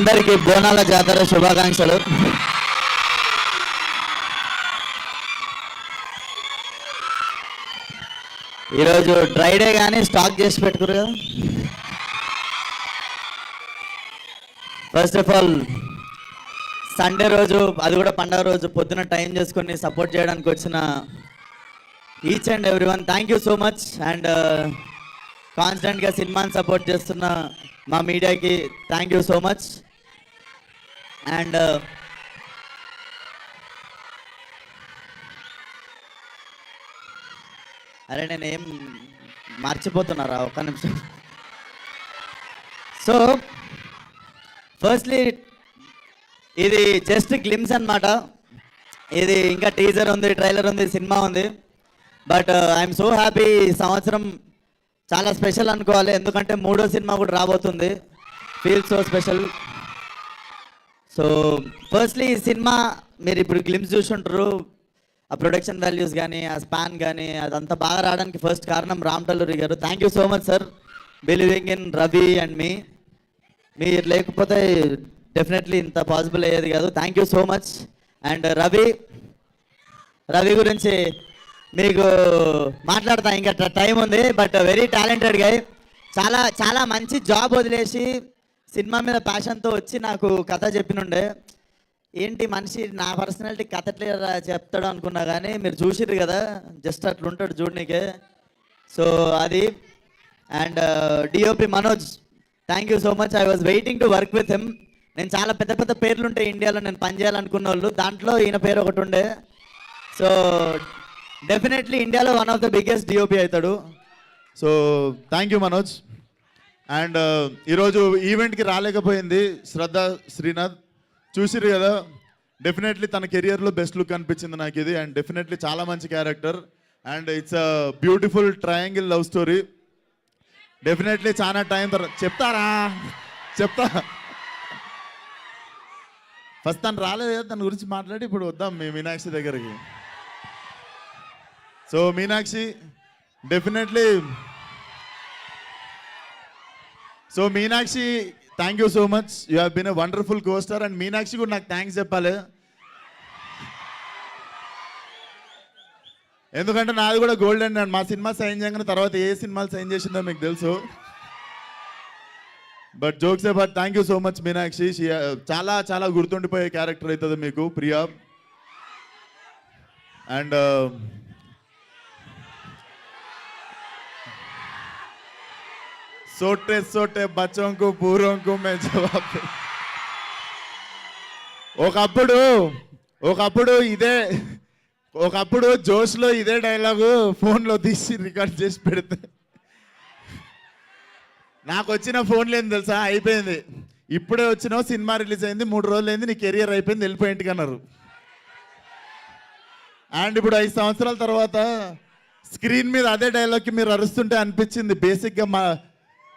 అందరికీ బోనాల జాతర శుభాకాంక్షలు. ఈరోజు డ్రై డే కానీ స్టాక్ చేసి పెట్టుకురు కదా. ఫస్ట్ ఆఫ్ ఆల్ సండే రోజు, అది కూడా పండగ రోజు పొద్దున టైం చేసుకొని సపోర్ట్ చేయడానికి వచ్చిన each and everyone thank you so much. And కాన్స్టెంట్గా సినిమాని సపోర్ట్ చేస్తున్న మా మీడియాకి thank you so much. And అరే నేనేం మర్చిపోతున్నారా, ఒక్క నిమిషం. సో ఫస్ట్లీ ఇది జస్ట్ గ్లిమ్స్ అన్నమాట. ఇది ఇంకా టీజర్ ఉంది, ట్రైలర్ ఉంది, సినిమా ఉంది. But I'm so happy. ఈ సంవత్సరం చాలా స్పెషల్ అనుకోవాలి, ఎందుకంటే 3వ సినిమా కూడా రాబోతుంది. Feel so special. So firstly ఈ సినిమా మీరు ఇప్పుడు గ్లిమ్స్ చూసుంటారు. ఆ ప్రొడక్షన్ వాల్యూస్ కానీ, ఆ స్పాన్ కానీ, అదంతా బాగా రావడానికి ఫస్ట్ కారణం Ram Talluri garu. Thank you so much sir, believing in Ravi and me. మీరు లేకపోతే డెఫినెట్లీ ఇంత పాసిబుల్ అయ్యేది కాదు. Thank you so much. And Ravi గురించి మీకు మాట్లాడతా, ఇంకా టైం ఉంది. But very talented guy. చాలా చాలా మంచి జాబ్ వదిలేసి సినిమా మీద ప్యాషన్తో వచ్చి నాకు కథ చెప్పినుండే. ఏంటి మనిషి నా పర్సనాలిటీ కథ ఎట్లా చెప్తాడు అనుకున్నా, కానీ మీరు చూసిర్రు కదా, జస్ట్ అట్లుంటాడు చూడనీకే. సో అది. And DOP Manoj, thank you so much. I was waiting to work with him. నేను చాలా పెద్ద పెద్ద పేర్లు ఉంటాయి ఇండియాలో నేను పనిచేయాలనుకున్న వాళ్ళు, దాంట్లో ఈయన పేరు ఒకటి ఉండే. సో డెఫినెట్లీ ఇండియాలో one of the biggest DOP అవుతాడు. So thank you Manoj. And ఈరోజు ఈవెంట్కి రాలేకపోయింది శ్రద్ధ శ్రీనాథ్, చూసిరు కదా. డెఫినెట్లీ తన కెరియర్లో బెస్ట్ లుక్ అనిపించింది నాకు ఇది. అండ్ డెఫినెట్లీ చాలా మంచి character. And it's a beautiful triangle love story. Definitely చాలా టైం తర్వాత చెప్తా. ఫస్ట్ తను రాలేదు కదా, తన గురించి మాట్లాడి ఇప్పుడు వద్దాం మీ మీనాక్షి దగ్గరికి. So Meenakshi definitely, so Meenakshi thank you so much. You have been a wonderful coaster. And Meenakshi కూడా నాకు థ్యాంక్స్ చెప్పాలి, ఎందుకంటే నాది కూడా గోల్డెన్. అండ్ మా సినిమా సైన్ చేయగానే తర్వాత ఏ సినిమాలు సైన్ చేసిందో మీకు తెలుసు. But jokes but thank you so much Meenakshi. చాలా చాలా గుర్తుండిపోయే క్యారెక్టర్ అవుతుంది మీకు ప్రియా. అండ్ सोटे सोटे बच्चों को पूरों को मैं जवाब. ఒకప్పుడు జోష్లో ఇదే డైలాగు ఫోన్లో తీసి రికార్డ్ చేసి పెడితే నాకు వచ్చిన ఫోన్లు ఏంది తెలుసా, అయిపోయింది. ఇప్పుడే వచ్చినావు, సినిమా రిలీజ్ అయింది, 3 రోజులు అయింది, నీ కెరియర్ అయిపోయింది, వెళ్ళిపోయి ఇంటికి అన్నారు. అండ్ ఇప్పుడు 5 సంవత్సరాల తర్వాత స్క్రీన్ మీద అదే డైలాగ్కి మీరు అరుస్తుంటే అనిపించింది, బేసిక్గా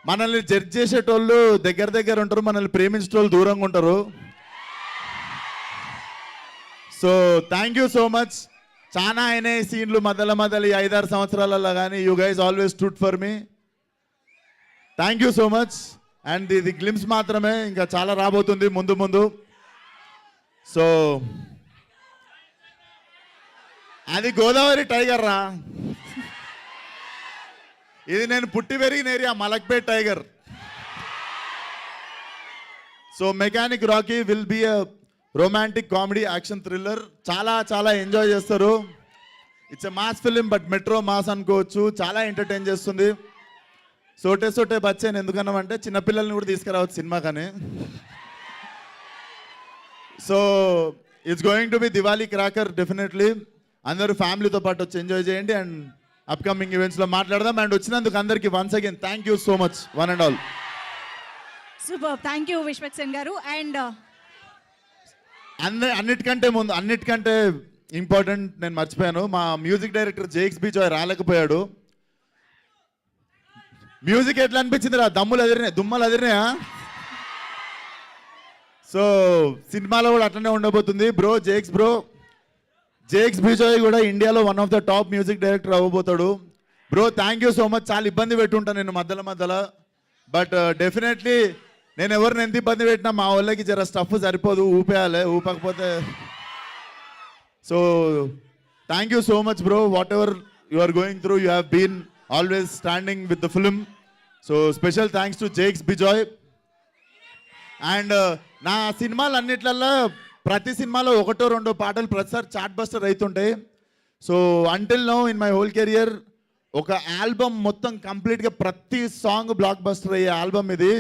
మనల్ని జడ్జ్ చేసేటోళ్ళు దగ్గర ఉంటారు, మనల్ని ప్రేమించేటోళ్ళు దూరంగా ఉంటారు. So thank you so much. చాలా అయినాయి సీన్లు మధ్యలో 5-6 సంవత్సరాలలో, కానీ you guys always stood for me. Thank you so much. And ఇది గ్లిమ్స్ మాత్రమే, ఇంకా చాలా రాబోతుంది ముందు. సో అది గోదావరి టైగర్ రా, ఇది నేను పుట్టి పెరిగిన area Malakpet tiger. So mechanic Rocky will be a romantic comedy action thriller. చాలా చాలా ఎంజాయ్ చేస్తారు. It's a mass film, but metro mass అనుకోవచ్చు. చాలా ఎంటర్టైన్ చేస్తుంది. సోటే బచ్చాను ఎందుకన్నామంటే చిన్నపిల్లల్ని కూడా తీసుకురావచ్చు సినిమా కానీ. So it's going to be Diwali cracker. Definitely అందరూ ఫ్యామిలీతో పాటు వచ్చి ఎంజాయ్ చేయండి. అండ్ అప్కమింగ్ ఈవెంట్స్లో మాట్లాడదాం. అండ్ వచ్చినందుకు అందరికీ once again thank you so much, one and all. Super, thank you Vishwak Sen garu. And అన్నిటికంటే ఇంపార్టెంట్ నేను మర్చిపోయాను, మా మ్యూజిక్ డైరెక్టర్ జేక్స్ బిజాయ్ రాలేకపోయాడు. మ్యూజిక్ ఎట్లా అనిపించింది రా, దుమ్మలు అదిరినాయా? సో సినిమాలో కూడా అట్లనే ఉండబోతుంది బ్రో. జేక్స్ బిజాయ్ కూడా ఇండియాలో one of the top music director అవ్వబోతాడు. Bro thank you so much. చాలా ఇబ్బంది పెట్టుంటాను నేను మధ్యలో, బట్ డెఫినెట్లీ నేను ఎవరిని ఎంత ఇబ్బంది పెట్టినా మా వాళ్ళకి జర స్టఫ్ సరిపోదు, ఊపేయాలి, ఊపకపోతే. So thank you so much bro, whatever you are going through, you have been always standing with the film. So special thanks to Jakes Bejoy. And నా సినిమాలు అన్నిట్లల్లో ప్రతి సినిమాలో ఒకటో రెండో పాటలు ప్రతిసారి చాట్ బస్టర్ అవుతుంటాయి. So until now in my whole career ఒక ఆల్బమ్ మొత్తం కంప్లీట్గా ప్రతి సాంగ్ బ్లాక్ బస్టర్ అయ్యే ఆల్బమ్ ఇది.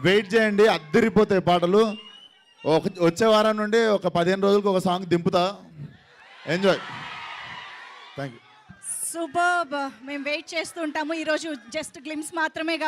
వెయిట్ చేయండి, అద్దరిపోతాయి పాటలు. వచ్చే వారం నుండి ఒక 15 రోజులకు ఒక సాంగ్ దింపుతా. ఎంజాయ్. Thank you. సూపర్. మేము వెయిట్ చేస్తూ ఉంటాము. ఈరోజు జస్ట్ గ్లిమ్స్ మాత్రమే